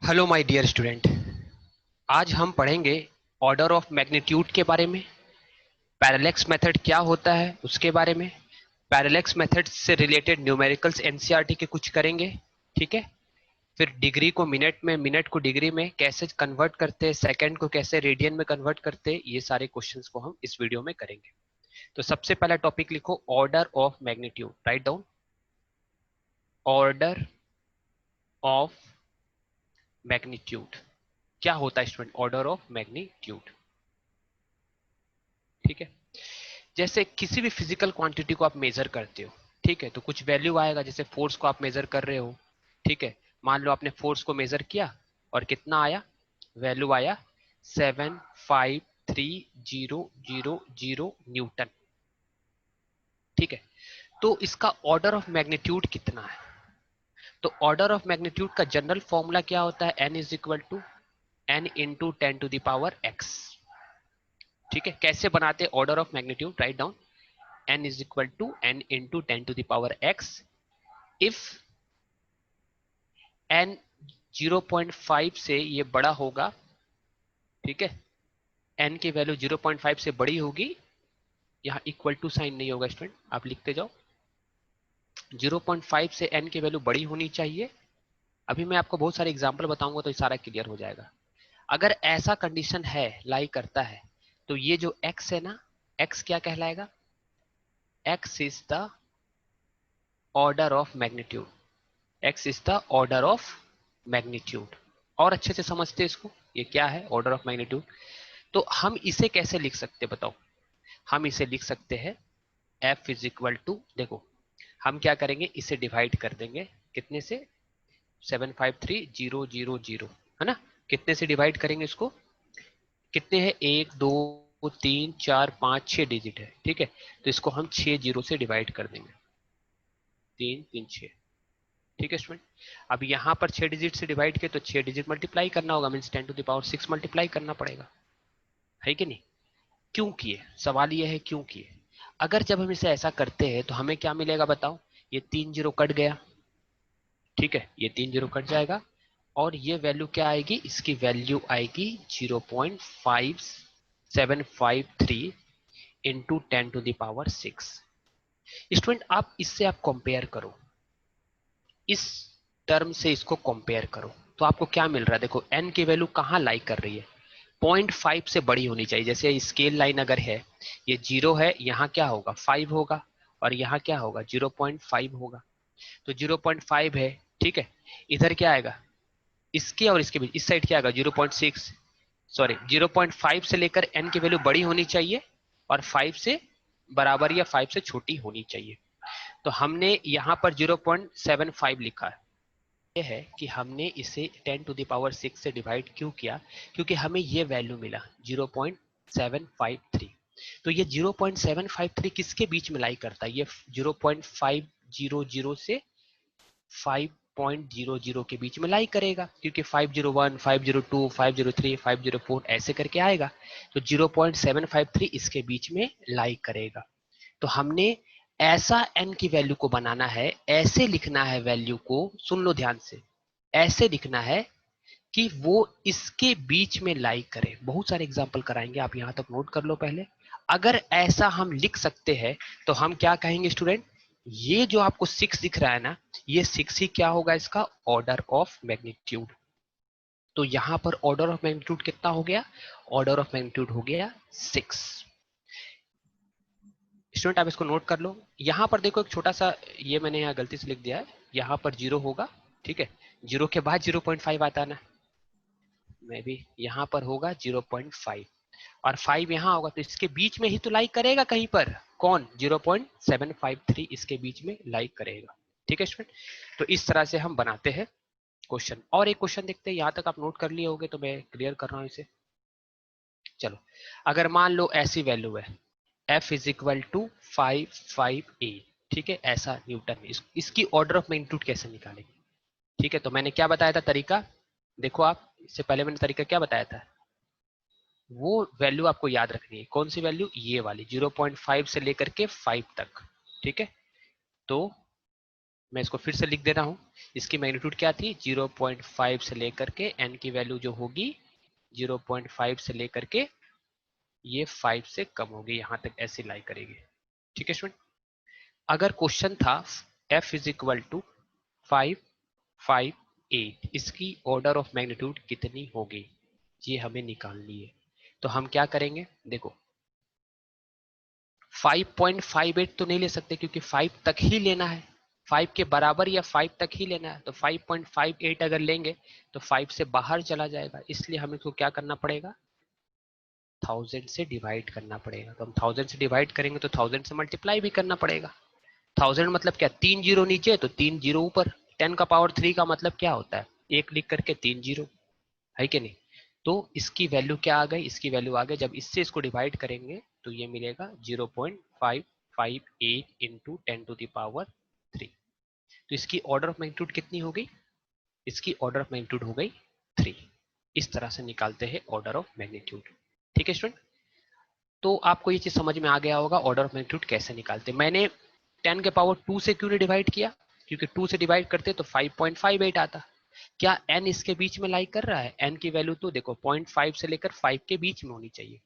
Hello my dear student. आज हम पढ़ेंगे ऑर्डर ऑफ मैग्नीट्यूड के बारे में। पैरेलैक्स मेथड क्या होता है उसके बारे में। पैरेलैक्स मेथड से रिलेटेड न्यूमेरिकल्स एनसीईआरटी के कुछ करेंगे। ठीक है। फिर डिग्री को मिनट में, मिनट को डिग्री में कैसे कन्वर्ट करते हैं, सेकंड को कैसे रेडियन में कन्वर्ट करते हैं, ये सारे क्वेश्चंस को हम इस वीडियो में करेंगे। तो सबसे पहला टॉपिक लिखो, order of magnitude. Write down, order of magnitude. क्या होता है स्टूडेंट ऑर्डर ऑफ मैग्नीट्यूड? ठीक है। जैसे किसी भी फिजिकल क्वांटिटी को आप मेजर करते हो, ठीक है, तो कुछ वैल्यू आएगा। जैसे फोर्स को आप मेजर कर रहे हो, ठीक है, मान लो आपने फोर्स को मेजर किया और कितना आया, वैल्यू आया 75300 न्यूटन। ठीक है। तो इसका ऑर्डर ऑफ मैग्नीट्यूड कितना है? तो ऑर्डर ऑफ मैग्नीट्यूड का जनरल फॉर्मूला क्या होता है? n is equal to n into 10⁻x। ठीक है। कैसे बनाते हैं order of magnitude? Write down, n is equal to n into 10⁻x if n 0.5 से ये बड़ा होगा। ठीक है, n की वैल्यू 0.5 से बड़ी होगी। यहाँ इक्वल टू साइन नहीं होगा स्टूडेंट, आप लिखते जाओ। 0.5 से n की वैल्यू बड़ी होनी चाहिए। अभी मैं आपको बहुत सारे एग्जांपल बताऊंगा तो ये सारा क्लियर हो जाएगा। अगर ऐसा कंडीशन है, लाई करता है, तो ये जो x है ना, x क्या कहलाएगा? x is the order of magnitude. x is the order of magnitude. और अच्छे से समझते हैं इसको, ये क्या है ऑर्डर ऑफ मैग्नीट्यूड। तो हम इसे कैसे लिख सकते हैं बताओ? हम इसे लिख सकते हैं f इज इक्वल टू, देखो हम क्या करेंगे, इसे डिवाइड कर देंगे कितने से? 75300 है ना। कितने से डिवाइड करेंगे इसको? कितने हैं? 1 2 3 4 5 6 डिजिट है। ठीक है, तो इसको हम 6 जीरो से डिवाइड कर देंगे। 3 3 6। ठीक है स्टूडेंट। अब यहाँ पर 6 डिजिट से डिवाइड किया तो 6 डिजिट मल्टीप्लाई करना होगा, मीन्स 10⁻6 मल्टीप्लाई करना पड़ेगा, है कि नहीं? क्यों किए? सवाल ये है क्यों किए। अगर जब हम इसे ऐसा करते हैं तो हमें क्या मिलेगा बताओ? ये 3 जीरो कट गया। ठीक है, ये 3 जीरो कट जाएगा और ये वैल्यू क्या आएगी? इसकी वैल्यू आएगी 0.5753 इंटू 10⁻6। स्टूडेंट आप इससे आप कंपेयर करो, इस टर्म से इसको कंपेयर करो, तो आपको क्या मिल रहा है? देखो n की वैल्यू कहाँ लाई कर रही है? 0.5 से बड़ी होनी चाहिए। जैसे स्केल लाइन अगर है, ये 0 है, यहाँ क्या होगा? 5 होगा, और यहाँ क्या होगा? 0.5 होगा। तो 0.5 है, ठीक है। इधर क्या आएगा? इसके और इसके बीच, इस साइड क्या आएगा? 0.6, सॉरी 0.5 से लेकर n की वैल्यू बड़ी होनी चाहिए और 5 से बराबर या 5 से छोटी होनी चाहिए। तो हमने यहाँ पर 0.75 लिखा है। ये है कि हमने इसे 10⁻6 से डिवाइड क्यों किया? क्योंकि हमें ये वैल्यू मिला 0.753। तो ये 0.753 किसके बीच में लाई करता है? ये 0.500 से 5.00 के बीच में लाई करेगा, क्योंकि 501 502 503 504 ऐसे करके आएगा। तो 0.753 इसके बीच में लाई करेगा। तो हमने ऐसा n की वैल्यू को बनाना है, ऐसे लिखना है वैल्यू को, सुन लो ध्यान से, ऐसे लिखना है कि वो इसके बीच में लाई करे। बहुत सारे एग्जांपल कराएंगे, आप यहां तक नोट कर लो पहले। अगर ऐसा हम लिख सकते हैं तो हम क्या कहेंगे स्टूडेंट? ये जो आपको 6 दिख रहा है ना, ये 6 ही क्या होगा? इसका ऑर्डर ऑफ मैग्नीट्यूड। तो यहां पर ऑर्डर ऑफ मैग्नीट्यूड कितना हो गया? ऑर्डर ऑफ मैग्नीट्यूड हो गया 6। स्टूडेंट आप इसको नोट कर लो। यहाँ पर देखो एक छोटा सा, ये मैंने यहाँ गलती से लिख दिया है, यहाँ पर 0 होगा। ठीक है, 0 के बाद 0.5 आता है ना, मैं भी यहाँ पर होगा 0.5 और 5 यहाँ होगा, तो इसके बीच में ही तो लाइक करेगा कहीं पर। कौन? 0.753 इसके बीच में लाइक करेगा। ठीक है स्टूडेंट, तो इस तरह से हम बनाते हैं क्वेश्चन। और एक क्वेश्चन देखते हैं, यहाँ तक आप नोट कर लिए होंगे तो मैं क्लियर कर रहा हूँ इसे। चलो, अगर मान लो ऐसी वैल्यू है f इज इक्वल टू 558, ठीक है, ऐसा न्यूटन में, इसकी ऑर्डर ऑफ मैग्नीट्यूड कैसे निकालेंगे? ठीक है, तो मैंने क्या बताया था तरीका? देखो आप, इससे पहले मैंने तरीका क्या बताया था? वो वैल्यू आपको याद रखनी है। कौन सी वैल्यू? ये वाली 0.5 से लेकर के 5 तक। ठीक है, तो मैं इसको फिर से लिख दे रहा हूँ। इसकी मैग्नीट्यूड क्या थी, 0.5 से लेकर के एन की वैल्यू जो होगी 0.5 से लेकर के ये 5 से कम होगी, यहां तक ऐसे लाई करेगी। ठीक है स्टूडेंट, अगर क्वेश्चन था f इज इक्वल टू 5, 5, 8, इसकी ऑर्डर ऑफ मैग्नीट्यूड कितनी होगी ये हमें निकालनी है। तो हम क्या करेंगे, देखो 5.58 तो नहीं ले सकते क्योंकि 5 तक ही लेना है, 5 के बराबर या 5 तक ही लेना है। तो 5.58 अगर लेंगे तो 5 से बाहर चला जाएगा, इसलिए हमें इसको क्या करना पड़ेगा, 1000 से डिवाइड करना पड़ेगा। तो हम 1000 से डिवाइड करेंगे तो 1000 से मल्टीप्लाई भी करना पड़ेगा। 1000 मतलब क्या, 3 जीरो नीचे तो 3 जीरो ऊपर। 10 का पावर 3 का मतलब क्या होता है, एक लिख करके 3 जीरो, है कि नहीं। तो इसकी वैल्यू क्या आ गई, इसकी वैल्यू आ गई, जब इससे इसको डिवाइड करेंगे तो ये मिलेगा 0.558 इंटू 10⁻3। तो इसकी ऑर्डर ऑफ मैग्नीट्यूड कितनी हो गई, इसकी ऑर्डर ऑफ मैग्नीट्यूड हो गई 3। इस तरह से निकालते हैं ऑर्डर ऑफ मैग्नीट्यूड। ठीक है स्टूडेंट, तो आपको ये चीज समझ में आ गया होगा ऑर्डर ऑफ मैग्नीट्यूड कैसे निकालते। मैंने 10 के पावर 2 से क्यों नहीं डिवाइड किया, क्योंकि 2 से डिवाइड करते तो 5.58 आता। क्या n इसके बीच में लाई कर रहा है, n की वैल्यू तो देखो 0.5 से लेकर 5 के बीच में होनी चाहिए।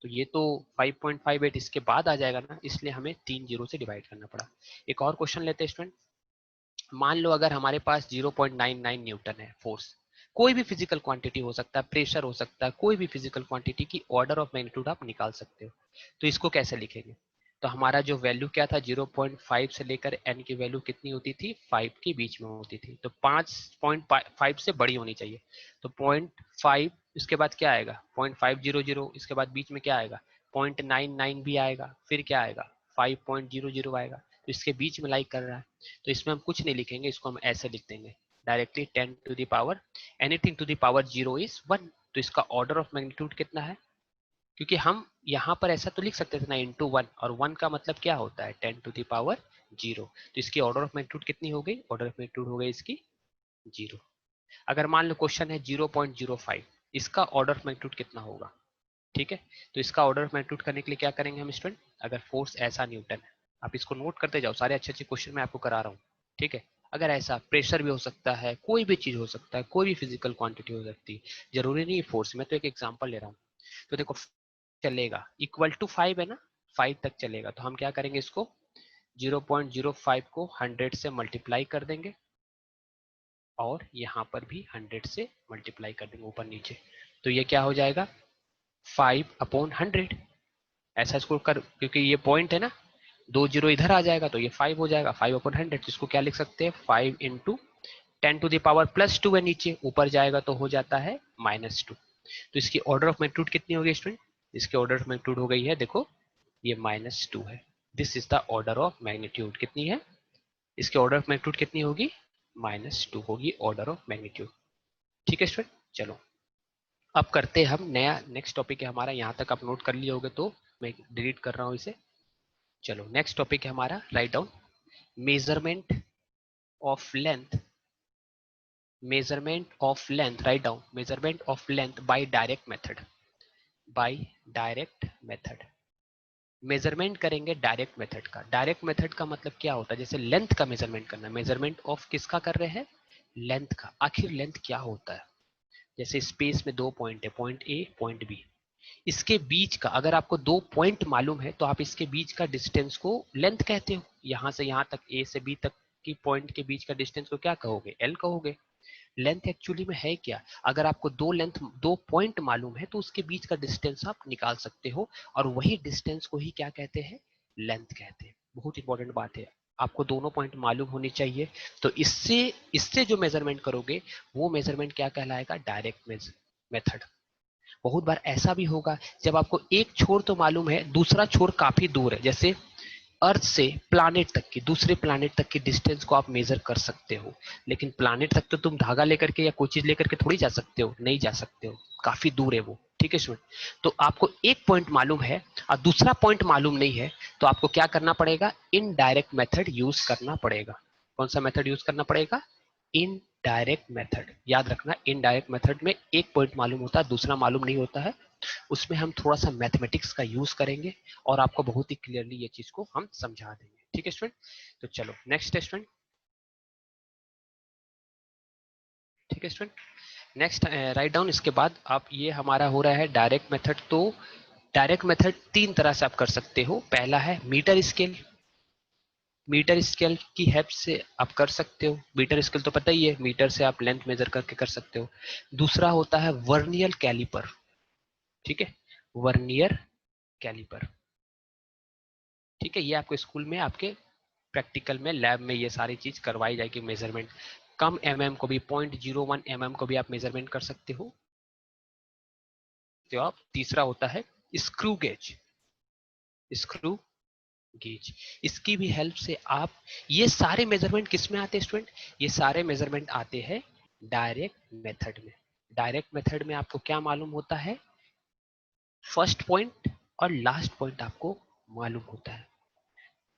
तो ये तो 5.58 इसके बाद आ जाएगा ना, इसलिए हमें 3 जीरो से डिवाइड करना पड़ा। एक और क्वेश्चन लेते हैं स्टूडेंट। मान लो अगर हमारे पास 0.99 न्यूटन है फोर्स, कोई भी फिजिकल क्वांटिटी हो सकता है, प्रेशर हो सकता है, कोई भी फिजिकल क्वांटिटी की ऑर्डर ऑफ मैग्नीट्यूड आप निकाल सकते हो। तो इसको कैसे लिखेंगे, तो हमारा जो वैल्यू क्या था 0.5 से लेकर n की वैल्यू कितनी होती थी, 5 के बीच में होती थी। तो 5.5 से बड़ी होनी चाहिए। तो 0.5 इसके बाद क्या आएगा 0.500, इसके बाद बीच में क्या आएगा 0.99 भी आएगा, फिर क्या आएगा 5.00 आएगा। तो इसके बीच में लाइक कर रहा है, तो इसमें हम कुछ नहीं लिखेंगे, इसको हम ऐसे लिख देंगे directly 10 to the power anything to the power 0 is 1। तो इसका ऑर्डर ऑफ मैग्नीट्यूड कितना है, क्योंकि हम यहाँ पर ऐसा तो लिख सकते थे ना इंटू 1, और 1 का मतलब क्या होता है 10 टू द पावर 0। तो इसकी ऑर्डर ऑफ मैग्नीट्यूड कितनी हो गई, ऑर्डर ऑफ मैग्नीट्यूड हो गई इसकी 0। अगर मान लो क्वेश्चन है 0.05, इसका ऑर्डर ऑफ मैग्नीट्यूड कितना होगा। ठीक है, तो इसका ऑर्डर ऑफ मैग्नीट्यूड करने के लिए क्या करेंगे हम स्टूडेंट, अगर फोर्स ऐसा न्यूटन है, आप इसको नोट करते जाओ, सारे अच्छे अच्छे क्वेश्चन मैं आपको करा रहा हूँ। ठीक है, अगर ऐसा प्रेशर भी हो सकता है, कोई भी चीज हो सकता है, कोई भी फिजिकल क्वांटिटी हो सकती है, जरूरी नहीं है फोर्स, में तो एक एग्जांपल ले रहा हूँ। तो देखो चलेगा इक्वल टू 5 है ना, 5 तक चलेगा। तो हम क्या करेंगे, इसको 0.05 को 100 से मल्टीप्लाई कर देंगे, और यहाँ पर भी 100 से मल्टीप्लाई कर देंगे ऊपर नीचे। तो ये क्या हो जाएगा 5/100। ऐसा इसको कर, क्योंकि ये पॉइंट है ना, 2 जीरो इधर आ जाएगा तो ये 5 हो जाएगा, 5/100। इसको क्या लिख सकते हैं 5 इंटू 10 टू द पावर +2 है, नीचे ऊपर जाएगा तो हो जाता है -2। तो इसकी ऑर्डर ऑफ मैग्नीट्यूड कितनी हो गई स्टूडेंट, इसकी ऑर्डर ऑफ मैग्नीट्यूड हो गई है, देखो ये -2 है। This is the order of magnitude, कितनी है, इसकी ऑर्डर ऑफ मैग्नीट्यूड कितनी होगी, -2 होगी ऑर्डर ऑफ मैग्नीट्यूड। ठीक है स्टूडेंट, चलो अब करते हैं हम नया, नेक्स्ट टॉपिक है हमारा, यहाँ तक आप नोट कर लिए होगे तो मैं डिलीट कर रहा हूँ इसे। चलो नेक्स्ट टॉपिक है हमारा, write down measurement of length, measurement of length, write down measurement of length by direct method, by direct method. Measurement करेंगे डायरेक्ट मेथड का। डायरेक्ट मेथड का मतलब क्या होता है, जैसे लेंथ का मेजरमेंट करना, मेजरमेंट ऑफ किसका कर रहे हैं, लेंथ का। आखिर लेंथ क्या होता है, जैसे स्पेस में दो पॉइंट है, पॉइंट ए पॉइंट बी, इसके बीच का अगर आपको दो पॉइंट मालूम है तो आप इसके बीच का डिस्टेंस को लेंथ कहते हो। यहां से यहां तक ए से बी तक की पॉइंट के बीच का डिस्टेंस को क्या कहोगे, एल कहोगे। लेंथ एक्चुअली में है क्या, अगर आपको दो पॉइंट मालूम है तो उसके बीच का डिस्टेंस आप निकाल सकते हो, और वही डिस्टेंस को ही क्या कहते हैं, लेंथ कहते हैं। बहुत इंपॉर्टेंट बात है, आपको दोनों पॉइंट मालूम होनी चाहिए। तो इससे इससे जो मेजरमेंट करोगे वो मेजरमेंट क्या कहलाएगा, डायरेक्ट मेथड। बहुत बार ऐसा भी होगा जब आपको एक छोर तो मालूम है, दूसरा छोर काफी दूर है, जैसे अर्थ से प्लानेट तक की, दूसरे प्लानेट तक की डिस्टेंस को आप मेजर कर सकते हो, लेकिन प्लानेट तक तो तुम धागा लेकर के या कोई चीज लेकर के थोड़ी जा सकते हो, नहीं जा सकते हो, काफी दूर है वो। ठीक है स्टूडेंट, तो आपको एक पॉइंट मालूम है और दूसरा पॉइंट मालूम नहीं है, तो आपको क्या करना पड़ेगा, इनडायरेक्ट मेथड यूज करना पड़ेगा। कौन सा मेथड यूज करना पड़ेगा, इनडायरेक्ट मेथड। याद रखना इनडायरेक्ट मेथड में एक पॉइंट मालूम होता है, दूसरा मालूम नहीं होता है, उसमें हम थोड़ा सा मैथमेटिक्स का यूज करेंगे और आपको बहुत ही क्लियरली ये चीज को हम समझा देंगे। ठीक है स्टूडेंट, तो चलो नेक्स्ट है स्टूडेंट, है स्टूडेंट। Next write down. इसके बाद आप ये हमारा हो रहा है डायरेक्ट मेथड। तो डायरेक्ट मेथड तीन तरह से आप कर सकते हो। पहला है मीटर स्केल। मीटर स्केल की हेल्प से आप कर सकते हो। मीटर स्केल तो पता ही है, मीटर से आप लेंथ मेजर करके कर सकते हो। दूसरा होता है वर्नियर कैलिपर। ठीक है, वर्नियर कैलिपर। ठीक है, ये आपको स्कूल में आपके प्रैक्टिकल में लैब में ये सारी चीज करवाई जाएगी। मेजरमेंट कम को भी 0.01 को भी आप मेजरमेंट कर सकते हो। तो आप तीसरा होता है स्क्रू गेज। स्क्रू गेज, इसकी भी हेल्प से आप ये सारे मेजरमेंट किस में आते हैं स्टूडेंट? ये सारे मेजरमेंट आते हैं डायरेक्ट मेथड में। डायरेक्ट मेथड में आपको क्या मालूम होता है? फर्स्ट पॉइंट और लास्ट पॉइंट आपको मालूम होता है।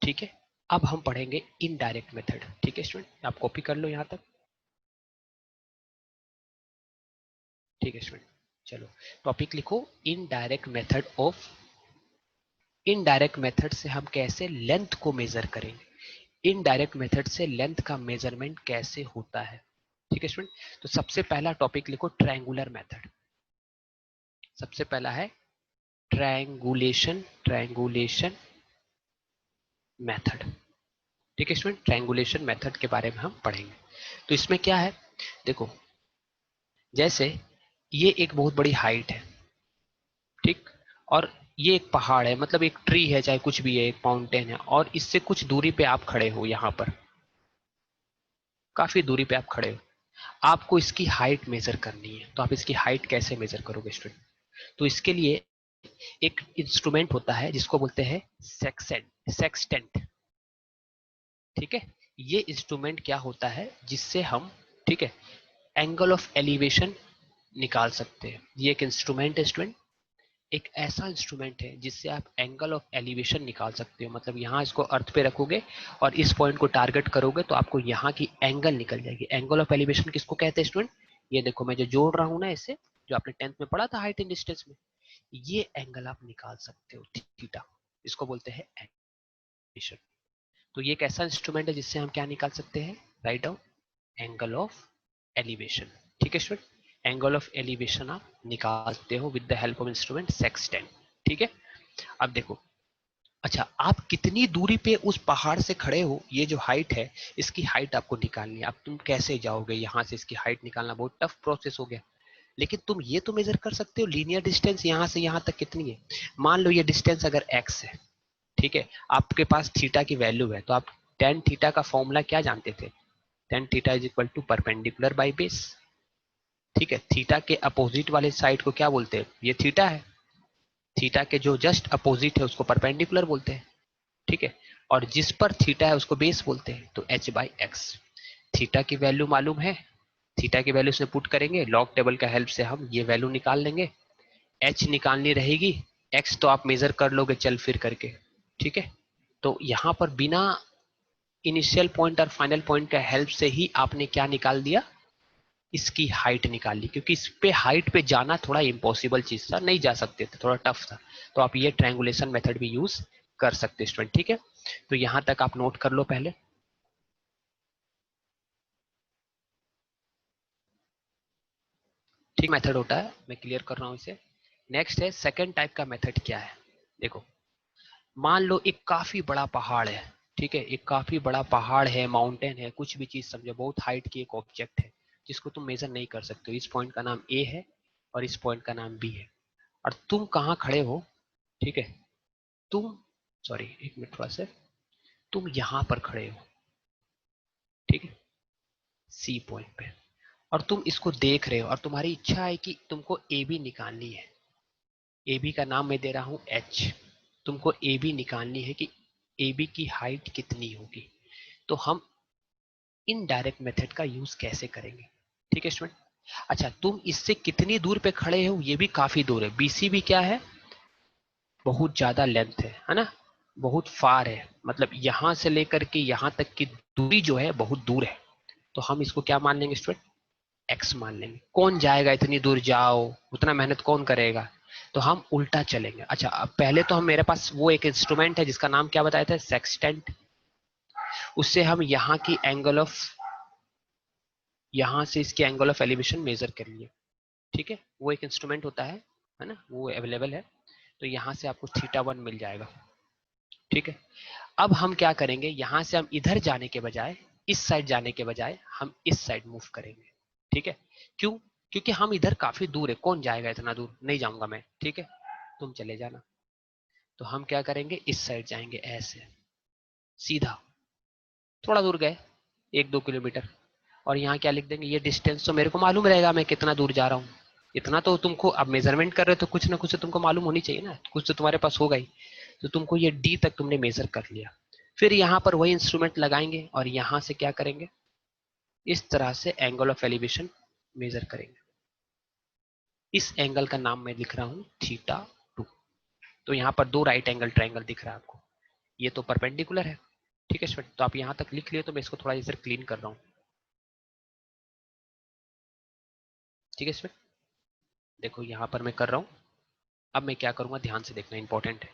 ठीक है, अब हम पढ़ेंगे इनडायरेक्ट मेथड। ठीक है स्टूडेंट, आप कॉपी कर लो यहां तक। ठीक है स्टूडेंट, चलो टॉपिक लिखो indirect method of. Indirect method से हम कैसे लेंथ को मेजर करेंगे, इनडायरेक्ट मेथड से लेंथ का मेजरमेंट कैसे होता है। ठीक है स्टूडेंट, तो सबसे पहला टॉपिक लिखो ट्रायंगुलर मेथड। सबसे पहला है ट्रायंगुलेशन। Triangulation method. ठीक है स्टूडेंट, ट्रायंगुलेशन मेथड के बारे में हम पढ़ेंगे। तो इसमें क्या है, देखो जैसे ये एक बहुत बड़ी हाइट है, ठीक, और ये एक पहाड़ है, मतलब एक ट्री है, चाहे कुछ भी है, एक माउंटेन है, और इससे कुछ दूरी पे आप खड़े हो, यहाँ पर काफी दूरी पे आप खड़े हो। आपको इसकी हाइट मेजर करनी है। तो आप इसकी हाइट कैसे मेजर करोगे स्टूडेंट? तो इसके लिए एक इंस्ट्रूमेंट होता है जिसको बोलते हैं सेक्सटेंट। ठीक है, ये इंस्ट्रूमेंट क्या होता है जिससे हम, ठीक है, एंगल ऑफ एलिवेशन निकाल सकते हैं। ये एक इंस्ट्रूमेंट है स्टूडेंट, एक ऐसा इंस्ट्रूमेंट है जिससे आप एंगल ऑफ एलिवेशन निकाल सकते हो। मतलब यहाँ इसको अर्थ पे रखोगे और इस पॉइंट को टारगेट करोगे तो आपको यहाँ की एंगल निकल जाएगी। एंगल ऑफ एलिवेशन किसको कहते हैं स्टूडेंट? ये देखो मैं जो जोड़ रहा हूँ ना, इससे जो आपने 10th में पढ़ा था हाइट एंड डिस्टेंस में, ये एंगल आप निकाल सकते हो, थीटा। इसको बोलते हैं एलिवेशन। तो ये एक ऐसा इंस्ट्रूमेंट है जिससे हम क्या निकाल सकते हैं? Write down angle of elevation. ठीक है स्टूडेंट, एंगल ऑफ एलिवेशन आप निकालते हो with the help of instrument sextant. ठीक है, अब देखो, अच्छा आप कितनी दूरी पे उस पहाड़ से खड़े हो, ये जो हाइट है इसकी हाइट आपको निकालनी है। अब तुम कैसे जाओगे यहाँ से? इसकी हाइट निकालना बहुत टफ प्रोसेस हो गया। लेकिन तुम ये तो मेजर कर सकते हो लीनियर डिस्टेंस यहाँ से यहाँ तक कितनी है। मान लो ये डिस्टेंस अगर x है, ठीक है, आपके पास थीटा की वैल्यू है, तो आप टेन थीटा का फॉर्मूला क्या जानते थे? Tan theta is equal to perpendicular by base. ठीक है, थीटा के अपोजिट वाले साइड को क्या बोलते हैं? ये थीटा है, थीटा के जो जस्ट अपोजिट है उसको परपेंडिकुलर बोलते हैं। ठीक है, और जिस पर थीटा है उसको बेस बोलते हैं। तो h बाई एक्स, थीटा की वैल्यू मालूम है, थीटा की वैल्यू से पुट करेंगे, लॉग टेबल का हेल्प से हम ये वैल्यू निकाल लेंगे। h निकालनी रहेगी, x तो आप मेजर कर लोगे चल फिर करके। ठीक है, तो यहाँ पर बिना इनिशियल पॉइंट और फाइनल पॉइंट का हेल्प से ही आपने क्या निकाल दिया? इसकी हाइट निकाल ली, क्योंकि इस पे हाइट पे जाना थोड़ा इम्पॉसिबल चीज था, नहीं जा सकते थे, थोड़ा टफ था। तो आप ये ट्रायंगुलेशन मेथड भी यूज कर सकते स्टूडेंट। ठीक है, तो यहां तक आप नोट कर लो पहले। ठीक मेथड होता है, मैं क्लियर कर रहा हूं इसे। नेक्स्ट है सेकंड टाइप का मेथड। क्या है देखो, मान लो एक काफी बड़ा पहाड़ है, ठीक है, एक काफी बड़ा पहाड़ है, माउंटेन है, कुछ भी चीज समझो, बहुत हाइट की एक ऑब्जेक्ट है जिसको तुम मेजर नहीं कर सकते हो। इस पॉइंट का नाम ए है और इस पॉइंट का नाम बी है, और तुम कहाँ खड़े हो? ठीक है, तुम, सॉरी एक मिनट थोड़ा सा, तुम यहां पर खड़े हो, ठीक है, सी पॉइंट पे, और तुम इसको देख रहे हो, और तुम्हारी इच्छा है कि तुमको ए बी निकालनी है। ए बी का नाम मैं दे रहा हूं एच। तुमको ए बी निकालनी है कि ए बी की हाइट कितनी होगी। तो हम इनडायरेक्ट मेथड का यूज कैसे करेंगे? ठीक है स्टूडेंट, अच्छा तुम इससे कितनी दूर पे खड़े हो? ये भी काफी दूर है। बीसी भी क्या है? बहुत ज्यादा लेंथ है ना, बहुत फार है, मतलब यहां से लेकर के यहां तक की दूरी जो है बहुत दूर है। तो हम इसको क्या मान लेंगे स्टूडेंट? एक्स मान लेंगे। कौन जाएगा इतनी दूर? जाओ, उतना मेहनत कौन करेगा? तो हम उल्टा चलेंगे। अच्छा अब पहले तो हम, मेरे पास वो एक इंस्ट्रूमेंट है जिसका नाम क्या बताया था? सेक्सटेंट। उससे हम यहाँ की एंगल ऑफ यहाँ से इसके एंगल ऑफ एलिवेशन मेजर कर लिए, ठीक है। वो एक इंस्ट्रूमेंट होता है ना, वो अवेलेबल है। तो यहाँ से आपको θ1 मिल जाएगा, ठीक है। अब हम क्या करेंगे, यहाँ से हम इधर जाने के बजाय, इस साइड जाने के बजाय हम इस साइड मूव करेंगे, ठीक है। क्यों? क्योंकि हम इधर काफी दूर है, कौन जाएगा इतना दूर, नहीं जाऊंगा मैं, ठीक है, तुम चले जाना। तो हम क्या करेंगे, इस साइड जाएंगे ऐसे सीधा, थोड़ा दूर गए 1-2 किलोमीटर, और यहाँ क्या लिख देंगे, ये डिस्टेंस तो मेरे को मालूम रहेगा मैं कितना दूर जा रहा हूँ। इतना तो तुमको, अब मेजरमेंट कर रहे हो तो कुछ ना कुछ तो तुमको मालूम होनी चाहिए ना, कुछ तो तुम्हारे पास होगा ही। तो तुमको ये डी तक तुमने मेजर कर लिया। फिर यहाँ पर वही इंस्ट्रूमेंट लगाएंगे और यहाँ से क्या करेंगे, इस तरह से एंगल ऑफ एलिवेशन मेजर करेंगे। इस एंगल का नाम मैं लिख रहा हूँ θ2। तो यहाँ पर 2 राइट एंगल ट्रायंगल दिख रहा है आपको, ये तो परपेंडिकुलर है, ठीक है स्टूडेंट। तो आप यहाँ तक लिख लिए, तो मैं इसको थोड़ा इधर क्लीन कर रहा हूँ, ठीक है स्टूडेंट। देखो यहाँ पर मैं कर रहा हूँ। अब मैं क्या करूंगा, ध्यान से देखना, इंपॉर्टेंट है।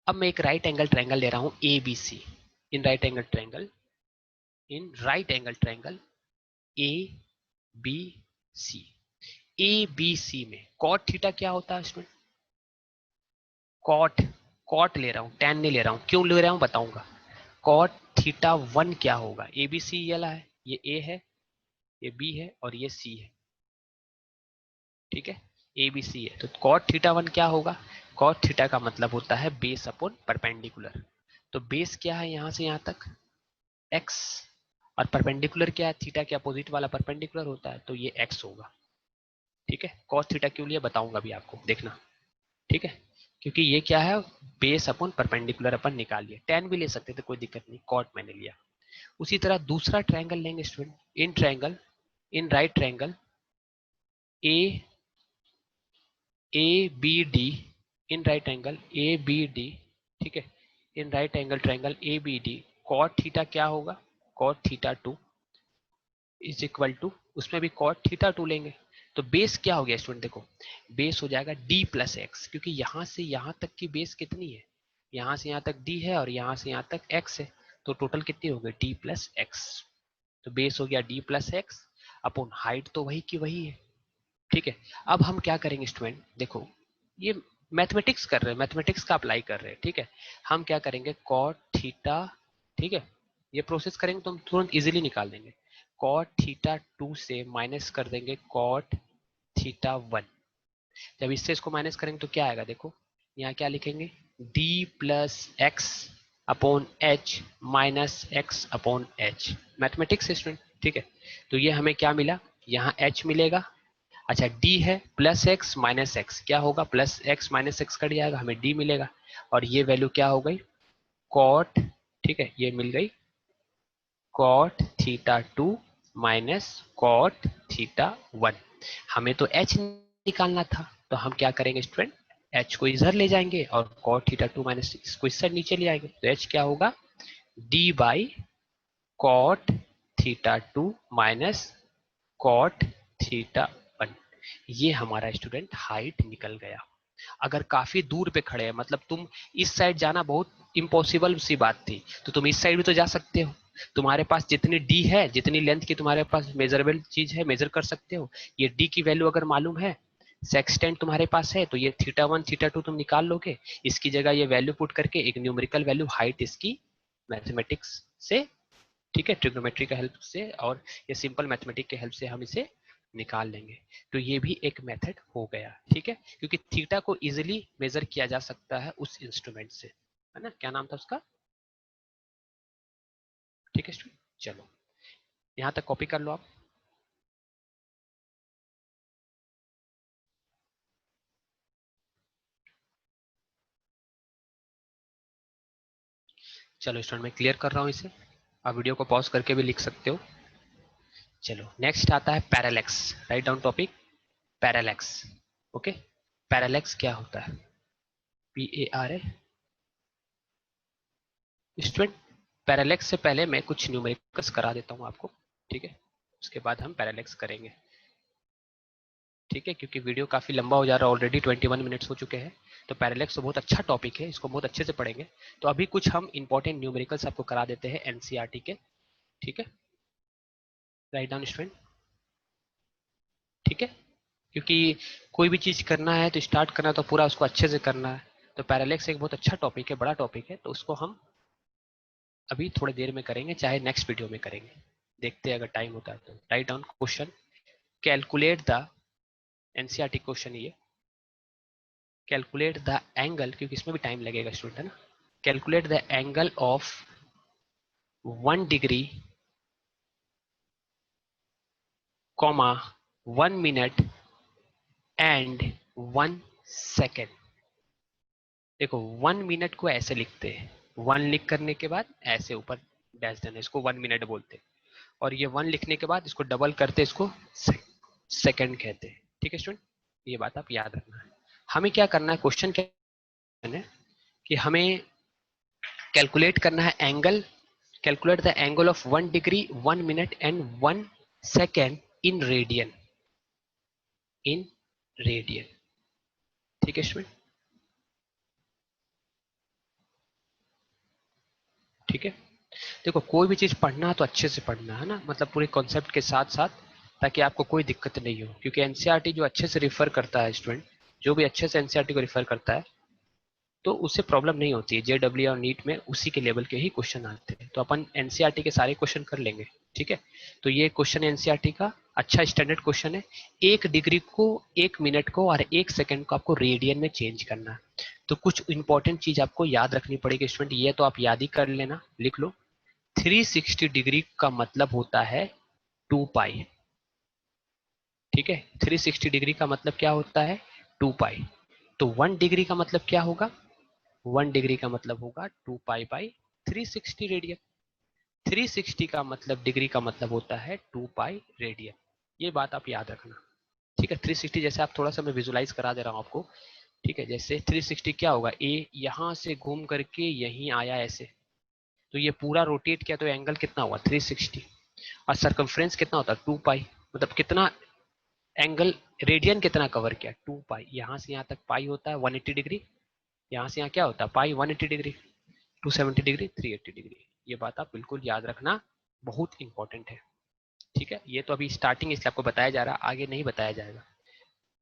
अब मैं एक राइट एंगल ट्रायंगल ले रहा हूँ A B C. In right angle triangle, A B C, A B C में कॉट थीटा क्या होता है इसमें, कॉट, कॉट ले रहा हूँ, टैन नहीं ले रहा हूँ। क्यों ले रहा हूँ बताऊंगा। कॉट θ1 क्या होगा, ए बी सी ये वाला है, ये ए है, ये बी है और ये सी है, ठीक है। ए बी सी है तो कॉट θ1 क्या होगा, कॉट थीटा का मतलब होता है बेस अपॉन परपेंडिकुलर। तो बेस क्या है यहाँ से यहाँ तक, एक्स, और परपेंडिकुलर क्या है, थीटा के अपोजिट वाला परपेंडिकुलर होता है, तो ये एक्स होगा, ठीक है। कॉस थीटा क्यों लिया बताऊंगा अभी आपको, देखना, ठीक है। क्योंकि ये क्या है, बेस अपॉन परपेंडिकुलर अपन निकाल लिया, टेन भी ले सकते थे कोई दिक्कत नहीं, कॉट मैंने लिया। उसी तरह दूसरा ट्रायंगल लेंगे student, in right triangle A A B D, in right angle A B D, ठीक है। In right angle triangle A B D, cot theta क्या होगा, कॉट θ2 इज इक्वल टू, उसमें भी कॉट θ2 लेंगे। तो बेस क्या हो गया स्टूडेंट, देखो बेस हो जाएगा d प्लस एक्स, क्योंकि यहाँ से यहाँ तक की बेस कितनी है, यहाँ से यहाँ तक d है और यहाँ से यहाँ तक x है, तो टोटल कितनी हो गई d प्लस एक्स। तो बेस हो गया d plus x upon height तो वही की वही है, ठीक है। अब हम क्या करेंगे स्टूडेंट, देखो ये मैथमेटिक्स कर रहे हैं, मैथमेटिक्स का अप्लाई कर रहे हैं, ठीक है। हम क्या करेंगे, कॉट थीटा, ठीक है, ये प्रोसेस करेंगे तो हम तुरंत इजीली निकाल देंगे। कॉट θ2 से माइनस कर देंगे कॉट θ1। जब इससे इसको माइनस करेंगे तो क्या आएगा, देखो यहाँ क्या लिखेंगे, d plus x upon H minus x upon H, mathematics student, ठीक है। तो ये हमें क्या मिला, यहाँ h मिलेगा, अच्छा d है प्लस एक्स माइनस एक्स, क्या होगा, plus x minus x cut जाएगा, हमें d मिलेगा, और ये वैल्यू क्या हो गई, कॉट, ठीक है, ये मिल गई कॉट θ2 माइनस कॉट θ1। हमें तो h निकालना था, तो हम क्या करेंगे स्टूडेंट, h को इधर ले जाएंगे और कॉट θ2 माइनस इसको इस साइड नीचे ले आएंगे, तो h क्या होगा, d by cot θ2 minus cot θ1। ये हमारा स्टूडेंट हाइट निकल गया। अगर काफी दूर पे खड़े हैं, मतलब तुम इस साइड जाना बहुत इम्पॉसिबल सी बात थी, तो तुम इस साइड भी तो जा सकते हो, तुम्हारे पास जितनी डी है, जितनी लेंथ की तुम्हारे पास मेजरेबल चीज है, मेजर कर सकते हो। ये डी की वैल्यू अगर मालूम है, सेक्सटेंट तुम्हारे पास है, तो ये θ1 θ2 तुम निकाल लोगे, इसकी जगह ये वैल्यू पुट करके एक न्यूमेरिकल वैल्यू हाइट इसकी मैथमेटिक्स से, ठीक है, ट्रिग्नोमेट्री का हेल्प से और ये सिंपल मैथमेटिक के हेल्प से हम इसे निकाल लेंगे। तो ये भी एक मेथड हो गया, ठीक है, क्योंकि थीटा को इजीली मेजर किया जा सकता है उस इंस्ट्रूमेंट से, है ना, क्या नाम था उसका, ठीक है स्टूडेंट। चलो यहाँ तक कॉपी कर लो आप। चलो स्टूडेंट मैं क्लियर कर रहा हूँ इसे, आप वीडियो को पॉज करके भी लिख सकते हो। चलो नेक्स्ट आता है parallax, write down topic parallax, okay. Parallax क्या होता है, PARA स्टूडेंट। पैरालेक्स से पहले मैं कुछ न्यूमेरिकल्स करा देता हूँ आपको, ठीक है, उसके बाद हम पैरालेक्स करेंगे, ठीक है, क्योंकि वीडियो काफी लंबा हो जा रहा है, ऑलरेडी 21 मिनट्स हो चुके हैं। तो पैरालेक्स तो बहुत अच्छा टॉपिक है, इसको बहुत अच्छे से पढ़ेंगे। तो अभी कुछ हम इंपॉर्टेंट न्यूमेरिकल्स आपको करा देते हैं NCERT के, ठीक है। राइट डाउन स्टूडेंट, ठीक है। क्योंकि कोई भी चीज करना है तो स्टार्ट करना है तो पूरा उसको अच्छे से करना है। तो पैरालेक्स एक बहुत अच्छा टॉपिक है, बड़ा टॉपिक है, तो उसको हम अभी थोड़ी देर में करेंगे, चाहे नेक्स्ट वीडियो में करेंगे, देखते हैं अगर टाइम होता है तो। Write down question, calculate the, NCERT question ये, कैलकुलेट द एंगल, क्योंकि इसमें भी टाइम लगेगा स्टूडेंट, है ना। Calculate the angle of 1 degree, comma 1 minute and 1 second. देखो 1 मिनट को ऐसे लिखते हैं, 1 लिख करने के बाद ऐसे ऊपर डैश देना, इसको 1 मिनट बोलते हैं। और ये 1 लिखने के बाद इसको डबल करते, इसको सेकंड कहते हैं, ठीक है स्टूडेंट। ये बात आप याद रखना है। हमें क्या करना है, क्वेश्चन क्या है कि हमें कैलकुलेट करना है angle, calculate the angle of 1 degree 1 minute and 1 second in radian, in radian, ठीक है स्टूडेंट, ठीक है। देखो कोई भी चीज पढ़ना है तो अच्छे से पढ़ना है ना, मतलब पूरे कॉन्सेप्ट के साथ साथ, ताकि आपको कोई दिक्कत नहीं हो। क्योंकि एनसीईआरटी जो अच्छे से रिफर करता है स्टूडेंट, जो भी अच्छे से एनसीईआरटी को रिफर करता है तो उससे प्रॉब्लम नहीं होती है। जेडब्ल्यू और नीट में उसी के लेवल के ही क्वेश्चन आते हैं, तो अपन एनसीईआरटी के सारे क्वेश्चन कर लेंगे, ठीक है। तो ये क्वेश्चन एनसीईआरटी का अच्छा स्टैंडर्ड क्वेश्चन है। 1 डिग्री को, 1 मिनट को और 1 सेकंड को आपको रेडियन में चेंज करना है। तो कुछ इंपॉर्टेंट चीज आपको याद रखनी पड़ेगी स्टूडेंट, ये तो आप याद ही कर लेना, लिख लो। 360 डिग्री का मतलब होता है 2 पाई, ठीक है। 360 डिग्री का मतलब क्या होता है, 2 पाई। तो 1 डिग्री का मतलब क्या होगा, 1 डिग्री का मतलब होगा 2 पाई बाई 360 रेडियन। 360 का मतलब, डिग्री का मतलब होता है 2 पाई रेडियन। ये बात आप याद रखना, ठीक है। 360 जैसे आप थोड़ा सा मैं विजुलाइज करा दे रहा हूँ आपको, ठीक है। जैसे 360 क्या होगा, ए यहाँ से घूम करके यहीं आया ऐसे, तो ये पूरा रोटेट किया तो एंगल कितना हुआ 360। और सरकमफ्रेंस कितना होता है 2 पाई, मतलब कितना एंगल, रेडियन कितना कवर किया 2 पाई। यहाँ से यहाँ तक पाई होता है 180 डिग्री, यहाँ से यहाँ क्या होता है पाई 180 डिग्री, 270 डिग्री, 380 डिग्री। ये बात आप बिल्कुल याद रखना, बहुत इंपॉर्टेंट है, ठीक है। ये तो अभी स्टार्टिंग इसलिए आपको बताया जा रहा है, आगे नहीं बताया जाएगा।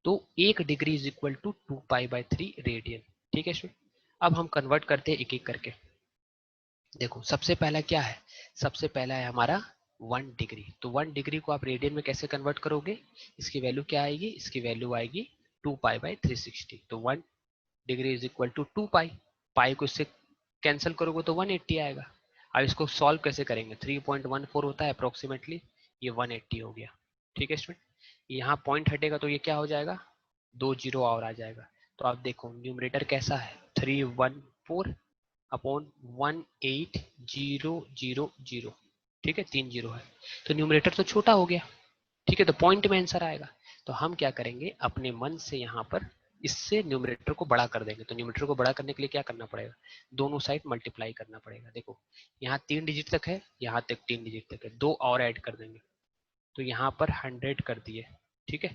तो 1 degree is equal to 2 pi by 3 radian, ठीक है स्टूडेंट। अब हम कन्वर्ट करते हैं एक एक करके। देखो सबसे पहला क्या है, सबसे पहला है हमारा 1 डिग्री। तो 1 डिग्री को आप रेडियन में कैसे कन्वर्ट करोगे, इसकी वैल्यू क्या आएगी, इसकी वैल्यू आएगी 2 पाई बाई 360। तो 1 डिग्री इज इक्वल टू 2 पाई, पाई को इससे कैंसिल करोगे तो 180 आएगा। अब इसको सॉल्व कैसे करेंगे, 3.14 होता है अप्रोक्सीमेटली, ये 180 हो गया, ठीक है स्टूडेंट। यहाँ पॉइंट हटेगा तो ये क्या हो जाएगा, 2 जीरो और आ जाएगा। तो आप देखो न्यूमरेटर कैसा है, 314/1800, ठीक है, 3 जीरो है तो न्यूमरेटर तो छोटा हो गया, ठीक है। तो पॉइंट में आंसर आएगा। तो हम क्या करेंगे, अपने मन से यहाँ पर इससे न्यूमरेटर को बड़ा कर देंगे। तो न्यूमरेटर को बड़ा करने के लिए क्या करना पड़ेगा, दोनों साइड मल्टीप्लाई करना पड़ेगा। देखो यहाँ 3 डिजिट तक है, यहाँ तक 3 डिजिट तक है, 2 और ऐड कर देंगे। तो यहाँ पर 100 कर दिए, ठीक है,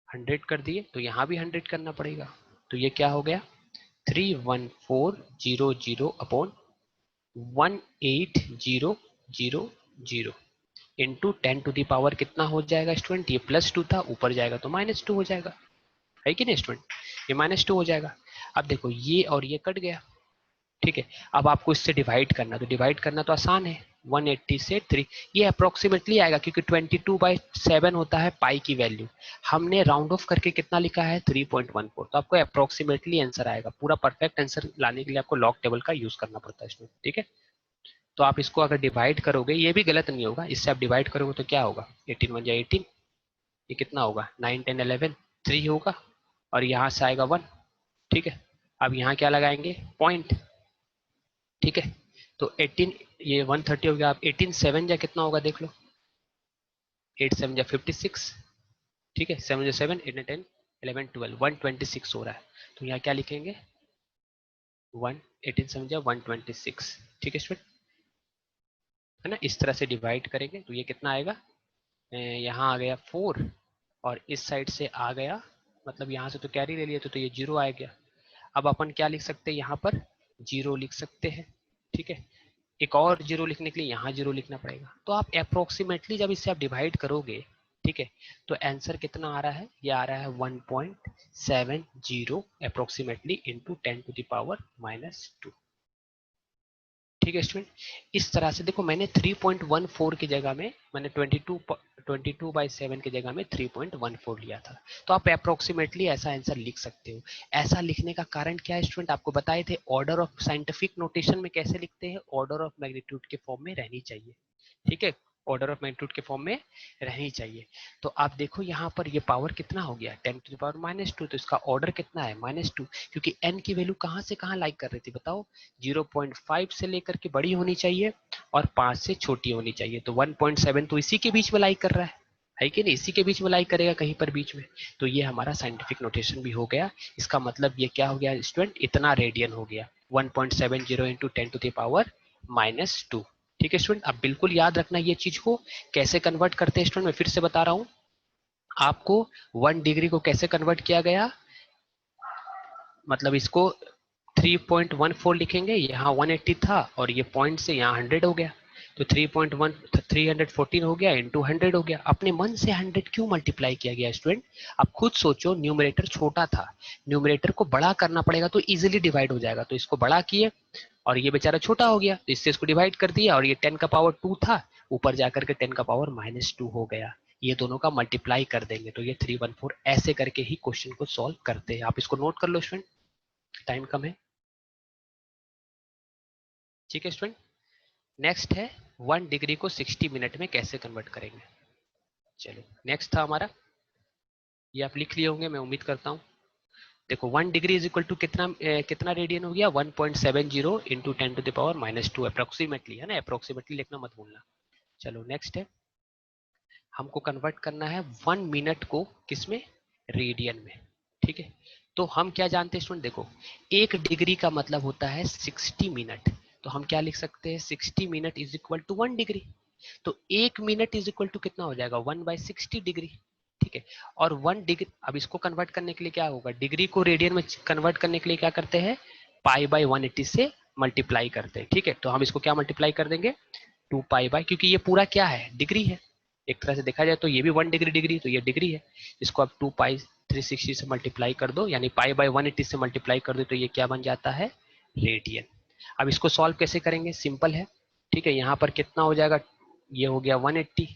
100 कर दिए, तो यहाँ भी 100 करना पड़ेगा। तो ये क्या हो गया, 31400/18000 इंटू 10 टू दी पावर कितना हो जाएगा स्टूडेंट, ये +2 था, ऊपर जाएगा तो -2 हो जाएगा, है कि नहीं स्टूडेंट, ये -2 हो जाएगा। अब देखो ये और ये कट गया, ठीक है। अब आपको इससे डिवाइड करना, तो डिवाइड करना तो आसान है, 180 से 3, ये अप्रोक्सीमेटली आएगा क्योंकि 22/7 होता है पाई की वैल्यू। हमने राउंड ऑफ करके कितना लिखा है 3.14, तो आपको अप्रोक्सीमेटली आंसर आएगा। पूरा परफेक्ट आंसर लाने के लिए आपको लॉग टेबल का यूज करना पड़ता है इसमें, ठीक है। तो आप इसको अगर डिवाइड करोगे, ये भी गलत नहीं होगा, इससे आप डिवाइड करोगे तो क्या होगा, 18 1 18, ये कितना होगा 9 10 11, 3 होगा और यहाँ से आएगा 1, ठीक है। अब यहाँ क्या लगाएंगे, पॉइंट, ठीक है। तो 18, ये 130 हो गया। आप 18 7 जा कितना होगा देख लो, 8 7 जा 56, ठीक है, 7 जा 7, 8 10 11 12, 126 हो रहा है। तो यहाँ क्या लिखेंगे 1, 18 7 जा 126, ठीक है स्टूडेंट, है ना। इस तरह से डिवाइड करेंगे तो ये कितना आएगा, यहाँ आ गया 4 और इस साइड से आ गया, मतलब यहाँ से तो कैरी ले लिया तो ये 0 आ गया। अब अपन क्या लिख सकते हैं, यहाँ पर 0 लिख सकते हैं, ठीक है। एक और जीरो लिखने के लिए यहाँ जीरो लिखना पड़ेगा। तो आप अप्रोक्सीमेटली जब इसे आप डिवाइड करोगे, ठीक है, तो आंसर कितना आ रहा है, ये आ रहा है 1.70 अप्रोक्सीमेटली इंटू 10⁻⁻²। ठीक है स्टूडेंट, इस तरह से देखो मैंने 3.14 की जगह में मैंने 22/7 की जगह में 3.14 लिया था। तो आप अप्रोक्सीमेटली ऐसा आंसर लिख सकते हो। ऐसा लिखने का कारण क्या है स्टूडेंट, आपको बताए थे ऑर्डर ऑफ साइंटिफिक नोटेशन में कैसे लिखते हैं, ऑर्डर ऑफ मैग्नीट्यूड के फॉर्म में रहनी चाहिए। ठीक है, ऑर्डर ऑफ मैग्नीट्यूड के फॉर्म में रहनी चाहिए। तो आप देखो यहाँ पर ये पावर कितना हो गया 10⁻², तो इसका ऑर्डर कितना है -2, क्योंकि n की वैल्यू कहाँ से कहाँ लाइक कर रही थी बताओ, 0.5 से लेकर के बड़ी होनी चाहिए और 5 से छोटी होनी चाहिए। तो 1.7 तो इसी के बीच में लाइक कर रहा है कि नहीं, इसी के बीच में लाइक करेगा कहीं पर बीच में। तो ये हमारा साइंटिफिक नोटेशन भी हो गया। इसका मतलब ये क्या हो गया स्टूडेंट, इतना रेडियन हो गया 1.70 इंटू 10⁻²। ठीक है स्टूडेंट, अब बिल्कुल याद रखना ये चीज को कैसे कन्वर्ट करते हैं स्टूडेंट। मैं फिर से बता रहा हूं आपको, 1 डिग्री को कैसे कन्वर्ट किया गया, मतलब इसको 3.14 लिखेंगे, यहाँ 180 था और ये पॉइंट से यहाँ 100 हो गया, तो 314 हो गया इंटू 100 हो गया। अपने मन से 100 क्यों मल्टीप्लाई किया गया स्टूडेंट, आप खुद सोचो, न्यूमरेटर छोटा था, न्यूमरेटर को बड़ा करना पड़ेगा तो इजीली डिवाइड हो जाएगा, तो इसको बड़ा किए और ये बेचारा छोटा हो गया तो इससे इसको डिवाइड कर दिया, और ये 10⁻² था, ऊपर जाकर के 10⁻⁻² हो गया। ये दोनों का मल्टीप्लाई कर देंगे तो ये 314। ऐसे करके ही क्वेश्चन को सॉल्व करते हैं। आप इसको नोट कर लो स्टूडेंट, टाइम कम है। ठीक है स्टूडेंट, नेक्स्ट है 1 डिग्री को 60 मिनट में कैसे कन्वर्ट करेंगे। चलो नेक्स्ट था हमारा, ये आप लिख लिए होंगे मैं उम्मीद करता हूँ। देखो 1 डिग्री इज इक्वल टू कितना कितना रेडियन हो गया, 1.70 इंटू 10⁻⁻² अप्रोक्सीमेटली, है ना, अप्रोक्सीमेटली लिखना मत भूलना। चलो नेक्स्ट है, हमको कन्वर्ट करना है 1 मिनट को किसमें, रेडियन में। ठीक है, तो हम क्या जानते हैं स्टूडेंट, देखो 1 डिग्री का मतलब होता है 60 मिनट, तो हम क्या लिख सकते हैं 60 minute is equal to 1 degree. तो 1 मिनट इज इक्वल टू कितना हो जाएगा 1/60 डिग्री। ठीक है, और 1 डिग्री, अब इसको कन्वर्ट करने के लिए क्या होगा, डिग्री को रेडियन में कन्वर्ट करने के लिए क्या करते हैं, π/180 से मल्टीप्लाई करते हैं। ठीक है, तो हम इसको क्या मल्टीप्लाई कर देंगे 2π, क्योंकि ये पूरा क्या है, डिग्री है, एक तरह से देखा जाए तो ये भी 1 डिग्री डिग्री, तो ये डिग्री है, इसको आप 2π/360 से मल्टीप्लाई कर दो, यानी π/180 से मल्टीप्लाई कर दो, तो ये क्या बन जाता है, रेडियन। अब इसको सॉल्व कैसे करेंगे, सिंपल है। ठीक है, यहाँ पर कितना हो जाएगा, ये हो गया 180।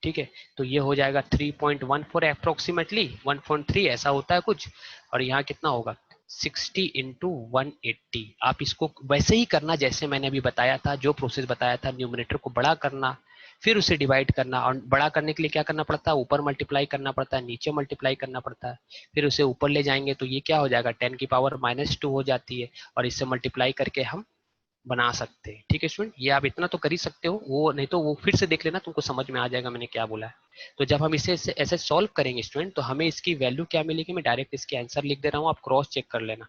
ठीक है, तो ये हो जाएगा 3.14 अप्रोक्सीमेटली 1.3 ऐसा होता है कुछ, और यहाँ कितना होगा 60 इंटू 180। आप इसको वैसे ही करना जैसे मैंने अभी बताया था, जो प्रोसेस बताया था, न्यूमरेटर को बड़ा करना, फिर उसे डिवाइड करना, और बड़ा करने के लिए क्या करना पड़ता है, ऊपर मल्टीप्लाई करना पड़ता है, नीचे मल्टीप्लाई करना पड़ता है, फिर उसे ऊपर ले जाएंगे तो ये क्या हो जाएगा 10⁻⁻² हो जाती है, और इससे मल्टीप्लाई करके हम बना सकते हैं। ठीक है स्टूडेंट, ये आप इतना तो कर ही सकते हो, वो नहीं तो वो फिर से देख लेना, तुमको समझ में आ जाएगा मैंने क्या बोला है। तो जब हम इसे ऐसे सॉल्व करेंगे स्टूडेंट, तो हमें इसकी वैल्यू क्या मिलेगी, मैं डायरेक्ट इसके आंसर लिख दे रहा हूँ, आप क्रॉस चेक कर लेना।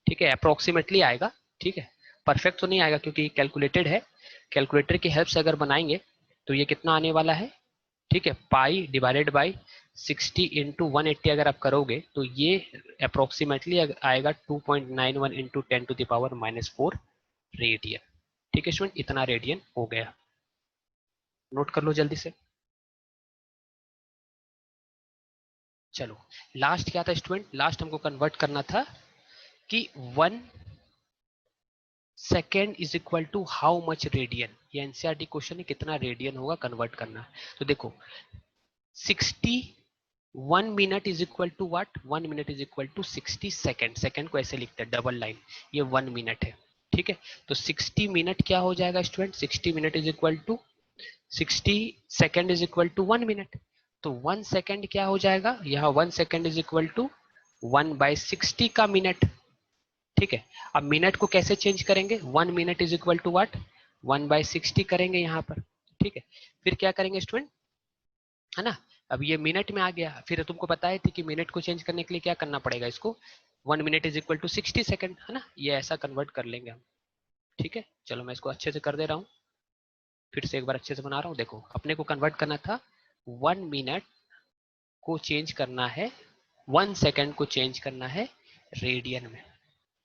ठीक है, अप्रोक्सीमेटली आएगा। ठीक है, परफेक्ट तो नहीं आएगा क्योंकि कैलकुलेटेड है, कैलकुलेटर की हेल्प से अगर बनाएंगे तो ये कितना आने वाला है, ठीक है, π/60 इंटू 180 अगर आप करोगे तो ये अप्रोक्सीमेटली आएगा 2.91 इंटू 10⁻⁻4 रेडियन। ठीक है स्टूडेंट, इतना रेडियन हो गया, नोट कर लो जल्दी से। चलो लास्ट क्या था स्टूडेंट, लास्ट हमको कन्वर्ट करना था कि 1 second is equal to how much radian, ये एनसीईआरटी क्वेश्चन है, कितना रेडियन होगा कन्वर्ट करना। तो देखो 60, 1 minute is equal to what, 1 minute is equal to 60 second, second को ऐसे लिखते हैं डबल लाइन, ये 1 मिनट है। ठीक है, तो 60 मिनट क्या हो जाएगा student, 60 minute is equal to 60 second is equal to 1 minute, तो 1 सेकेंड क्या हो जाएगा, यहाँ 1 सेकेंड इज इक्वल टू 1/60 का मिनट। ठीक है, अब मिनट को कैसे चेंज करेंगे, 1 minute is equal to what, 1/60 करेंगे यहाँ पर। ठीक है, फिर क्या करेंगे स्टूडेंट, है ना, अब ये मिनट में आ गया, फिर तुमको बताए थे कि मिनट को चेंज करने के लिए क्या करना पड़ेगा, इसको 1 minute is equal to 60 second, है ना, ये ऐसा कन्वर्ट कर लेंगे हम। ठीक है, चलो मैं इसको अच्छे से कर दे रहा हूँ, फिर से एक बार अच्छे से बना रहा हूँ। देखो अपने को कन्वर्ट करना था 1 मिनट को चेंज करना है, 1 सेकेंड को चेंज करना है रेडियन में।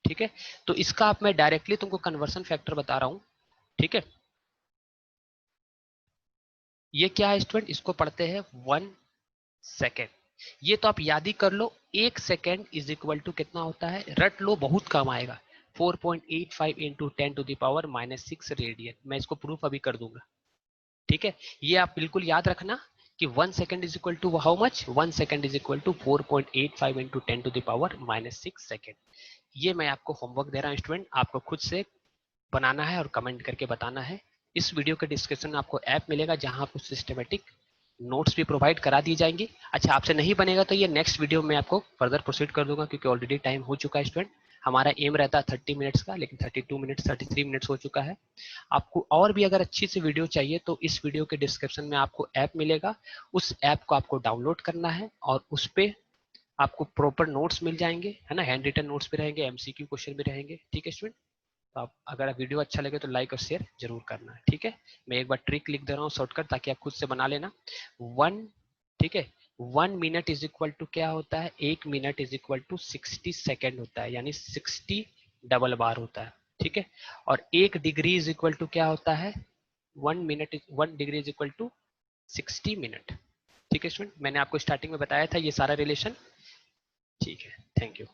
ठीक है, तो इसका आप मैं डायरेक्टली तुमको कन्वर्सन फैक्टर बता रहा हूँ। ठीक है, ये क्या है स्टूडेंट, इसको पढ़ते हैं 1 सेकेंड। ये तो आप याद ही कर लो, 1 सेकेंड इज इक्वल टू कितना होता है, रट लो, बहुत कम आएगा, 4.85 इंटू 10⁻⁻6 रेडियन। मैं इसको प्रूफ अभी कर दूंगा, ठीक है। ये आप बिल्कुल याद रखना कि 1 second is equal to how much, 1 second is equal to 4.85 into 10⁻⁻6 second. ये मैं आपको होमवर्क दे रहा हूँ स्टूडेंट, आपको खुद से बनाना है और कमेंट करके बताना है। इस वीडियो के डिस्क्रिप्शन में आपको ऐप मिलेगा जहां आपको सिस्टमेटिक नोट्स भी प्रोवाइड करा दी जाएंगी। अच्छा, आपसे नहीं बनेगा तो ये नेक्स्ट वीडियो में आपको फर्दर प्रोसीड कर दूंगा, क्योंकि ऑलरेडी टाइम हो चुका है स्टूडेंट। हमारा एम रहता है 30 मिनट्स का, लेकिन 32 मिनट्स 33 मिनट्स हो चुका है। आपको और भी अगर अच्छी सी वीडियो चाहिए तो इस वीडियो के डिस्क्रिप्शन में आपको ऐप मिलेगा, उस ऐप को आपको डाउनलोड करना है और उस पर आपको प्रॉपर नोट्स मिल जाएंगे, है ना, हैंड रिटन नोट्स भी रहेंगे, एमसीक्यू क्वेश्चन भी रहेंगे, ठीक है स्टूडेंट। तो आप अगर वीडियो अच्छा लगे तो लाइक और शेयर जरूर करना है, ठीक है। मैं एक बार ट्रिक लिख दे रहा हूँ शॉर्टकट, ताकि आप खुद से बना लेना। 1, ठीक है, 1 मिनट इज इक्वल टू क्या होता है, 1 minute is equal to 60 second होता है, यानी 60 डबल बार होता है, ठीक है। और 1 डिग्री इज इक्वल टू क्या होता है, 1 degree is equal to 60 minute, ठीक है स्टूडेंट। मैंने आपको स्टार्टिंग में बताया था ये सारा रिलेशन, ठीक है। Thank you.